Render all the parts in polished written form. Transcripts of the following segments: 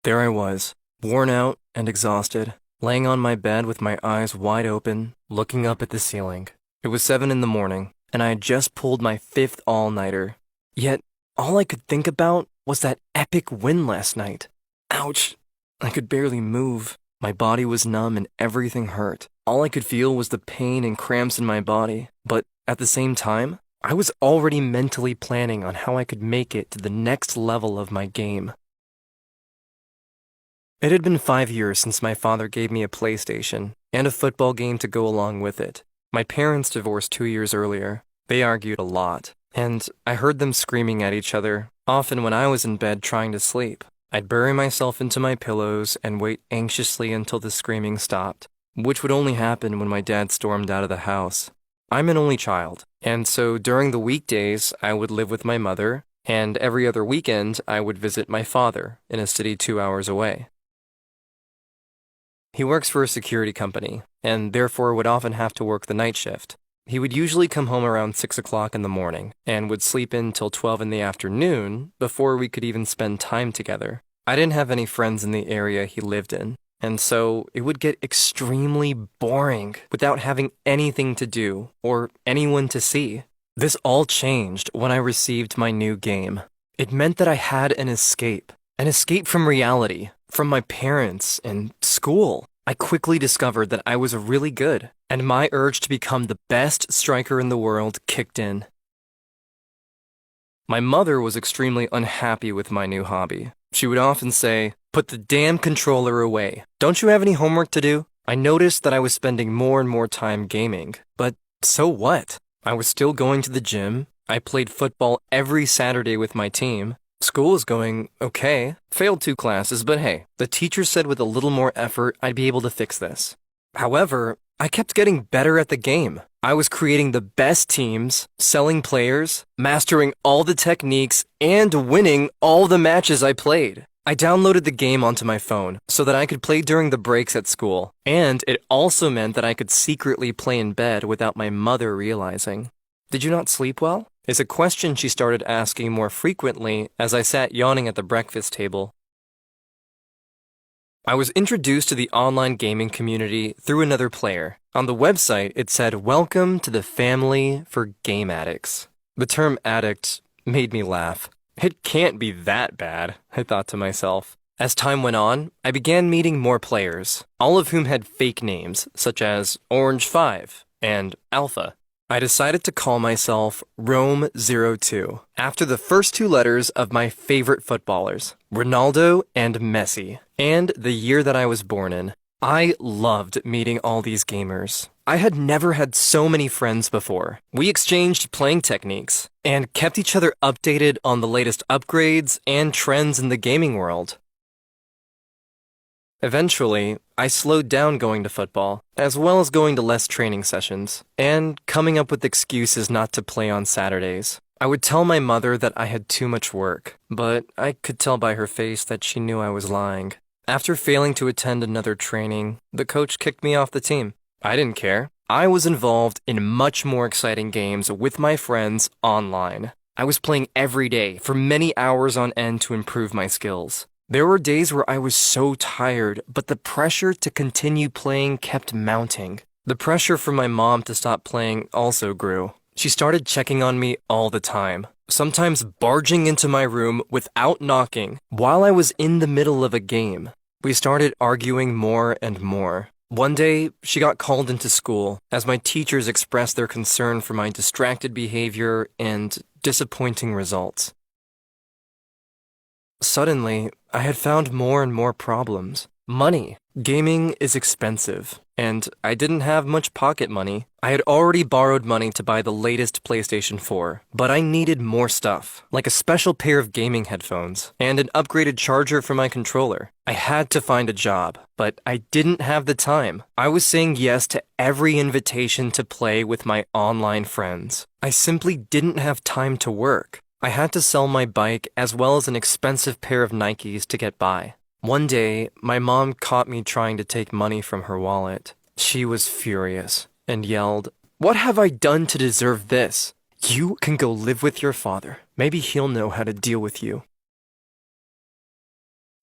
There I was, worn out and exhausted, laying on my bed with my eyes wide open, looking up at the ceiling. It was 7 in the morning, and I had just pulled my fifth all-nighter. Yet, all I could think about was that epic win last night. Ouch! I could barely move. My body was numb and everything hurt. All I could feel was the pain and cramps in my body. But at the same time, I was already mentally planning on how I could make it to the next level of my game. It had been 5 years since my father gave me a PlayStation and a football game to go along with it. My parents divorced 2 years earlier. They argued a lot, and I heard them screaming at each other, often when I was in bed trying to sleep. I'd bury myself into my pillows and wait anxiously until the screaming stopped, which would only happen when my dad stormed out of the house. I'm an only child, and so during the weekdays I would live with my mother, and every other weekend I would visit my father in a city 2 hours away. He works for a security company, and therefore would often have to work the night shift. He would usually come home around 6 o'clock in the morning, and would sleep in till 12 in the afternoon before we could even spend time together. I didn't have any friends in the area he lived in, and so it would get extremely boring without having anything to do or anyone to see. This all changed when I received my new game. It meant that I had an escape from reality, from my parents and school. I quickly discovered that I was really good, and my urge to become the best striker in the world kicked in. My mother was extremely unhappy with my new hobby. She would often say, "Put the damn controller away. Don't you have any homework to do?" I noticed that I was spending more and more time gaming, but so what? I was still going to the gym. I played football every Saturday with my team. School was going okay. Failed 2 classes, but hey, the teacher said with a little more effort, I'd be able to fix this. However, I kept getting better at the game. I was creating the best teams, selling players, mastering all the techniques, and winning all the matches I played. I downloaded the game onto my phone so that I could play during the breaks at school, and it also meant that I could secretly play in bed without my mother realizing. "Did you not sleep well?" is a question she started asking more frequently as I sat yawning at the breakfast table. I was introduced to the online gaming community through another player. On the website, it said, "Welcome to the family for game addicts." The term addict made me laugh. It can't be that bad, I thought to myself. As time went on, I began meeting more players, all of whom had fake names, such as Orange 5 and Alpha. I decided to call myself Rome02, after the first 2 letters of my favorite footballers, Ronaldo and Messi, and the year that I was born in. I loved meeting all these gamers. I had never had so many friends before. We exchanged playing techniques, and kept each other updated on the latest upgrades and trends in the gaming world. Eventually, I slowed down going to football, as well as going to less training sessions, and coming up with excuses not to play on Saturdays. I would tell my mother that I had too much work, but I could tell by her face that she knew I was lying. After failing to attend another training, the coach kicked me off the team. I didn't care. I was involved in much more exciting games with my friends online. I was playing every day for many hours on end to improve my skills. There were days where I was so tired, but the pressure to continue playing kept mounting. The pressure from my mom to stop playing also grew. She started checking on me all the time, sometimes barging into my room without knocking while I was in the middle of a game. We started arguing more and more. One day, she got called into school as my teachers expressed their concern for my distracted behavior and disappointing results. Suddenly, I had found more and more problems. Money. Gaming is expensive, and I didn't have much pocket money. I had already borrowed money to buy the latest PlayStation 4, but I needed more stuff, like a special pair of gaming headphones and an upgraded charger for my controller. I had to find a job, but I didn't have the time. I was saying yes to every invitation to play with my online friends. I simply didn't have time to work. I had to sell my bike as well as an expensive pair of Nikes to get by. One day, my mom caught me trying to take money from her wallet. She was furious and yelled, "What have I done to deserve this? You can go live with your father. Maybe he'll know how to deal with you."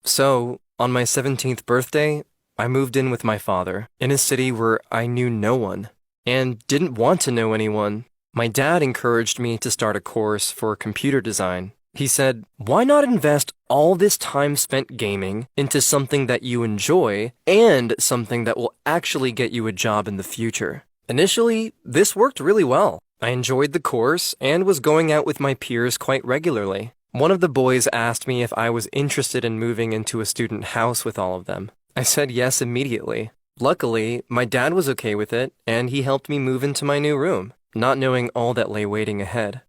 So, On my 17th birthday, I moved in with my father in a city where I knew no one and didn't want to know anyone. My dad encouraged me to start a course for computer design. He said, "Why not invest all this time spent gaming into something that you enjoy and something that will actually get you a job in the future?" Initially, this worked really well. I enjoyed the course and was going out with my peers quite regularly. One of the boys asked me if I was interested in moving into a student house with all of them. I said yes immediately. Luckily, my dad was okay with it, and he helped me move into my new room, not knowing all that lay waiting ahead.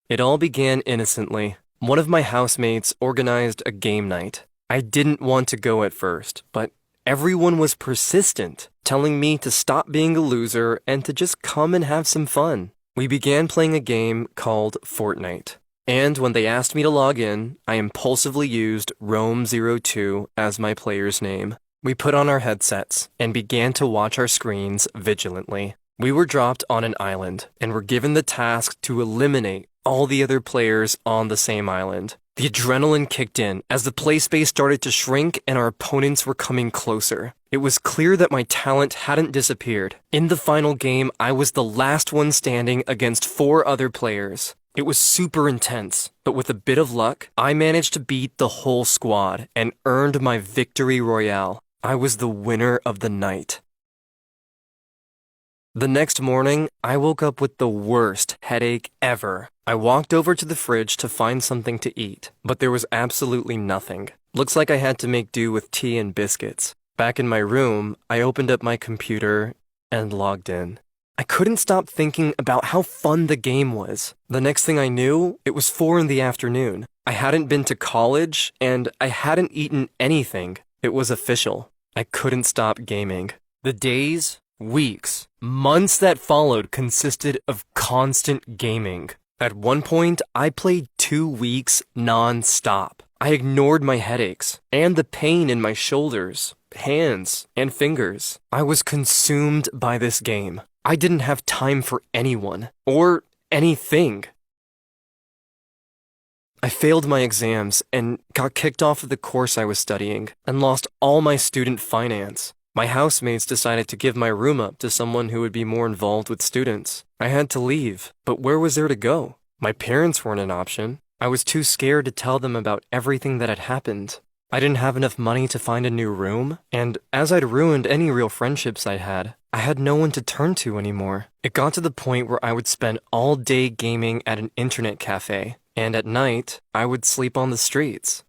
It all began innocently. One of my housemates organized a game night. I didn't want to go at first, but everyone was persistent, telling me to stop being a loser and to just come and have some fun. We began playing a game called Fortnite. And when they asked me to log in, I impulsively used Rome02 as my player's name. We put on our headsets and began to watch our screens vigilantly. We were dropped on an island and were given the task to eliminate all the other players on the same island. The adrenaline kicked in as the play space started to shrink and our opponents were coming closer. It was clear that my talent hadn't disappeared. In the final game, I was the last one standing against 4 other players. It was super intense, but with a bit of luck, I managed to beat the whole squad and earned my victory royale. I was the winner of the night. The next morning, I woke up with the worst headache ever. I walked over to the fridge to find something to eat, but there was absolutely nothing. Looks like I had to make do with tea and biscuits. Back in my room, I opened up my computer and logged in. I couldn't stop thinking about how fun the game was. The next thing I knew, it was 4 in the afternoon. I hadn't been to college, and I hadn't eaten anything. It was official. I couldn't stop gaming. The days, weeks, months that followed consisted of constant gaming. At one point, I played 2 weeks non-stop. I ignored my headaches and the pain in my shoulders, hands, and fingers. I was consumed by this game. I didn't have time for anyone or anything. I failed my exams and got kicked off of the course I was studying and lost all my student finance. My housemates decided to give my room up to someone who would be more involved with students. I had to leave, but where was there to go? My parents weren't an option. I was too scared to tell them about everything that had happened. I didn't have enough money to find a new room, and as I'd ruined any real friendships I had no one to turn to anymore. It got to the point where I would spend all day gaming at an internet cafe, and at night, I would sleep on the streets.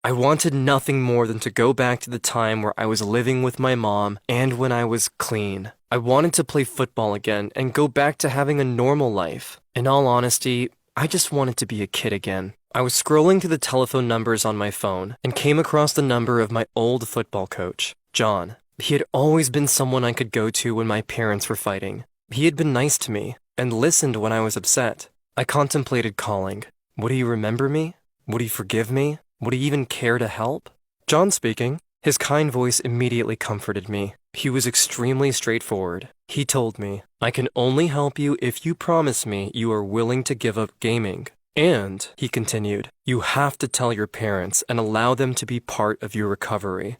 I wanted nothing more than to go back to the time where I was living with my mom and when I was clean. I wanted to play football again and go back to having a normal life. In all honesty, I just wanted to be a kid again. I was scrolling through the telephone numbers on my phone and came across the number of my old football coach, John. He had always been someone I could go to when my parents were fighting. He had been nice to me and listened when I was upset. I contemplated calling. Would he remember me? Would he forgive me? Would he even care to help? John speaking. His kind voice immediately comforted me. He was extremely straightforward. He told me, "I can only help you if you promise me you are willing to give up gaming." And, he continued, "you have to tell your parents and allow them to be part of your recovery."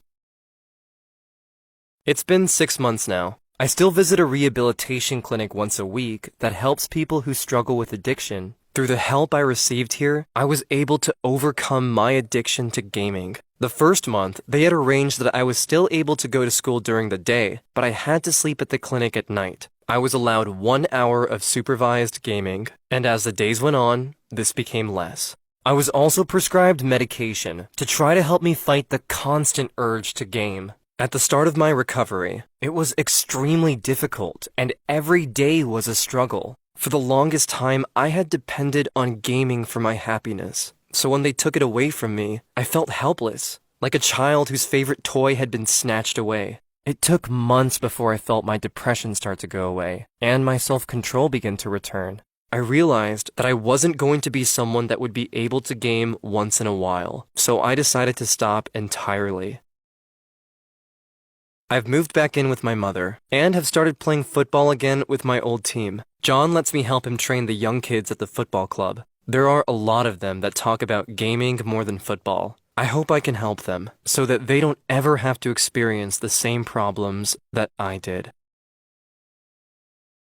It's been 6 months now. I still visit a rehabilitation clinic once a week that helps people who struggle with addiction. Through the help I received here, I was able to overcome my addiction to gaming. The first month, they had arranged that I was still able to go to school during the day, but I had to sleep at the clinic at night. I was allowed 1 hour of supervised gaming, and as the days went on, this became less. I was also prescribed medication to try to help me fight the constant urge to game. At the start of my recovery, it was extremely difficult, and every day was a struggle. For the longest time, I had depended on gaming for my happiness. So when they took it away from me, I felt helpless, like a child whose favorite toy had been snatched away. It took months before I felt my depression start to go away, and my self-control begin to return. I realized that I wasn't going to be someone that would be able to game once in a while, so I decided to stop entirely. I've moved back in with my mother, and have started playing football again with my old team. John lets me help him train the young kids at the football club. There are a lot of them that talk about gaming more than football. I hope I can help them so that they don't ever have to experience the same problems that I did.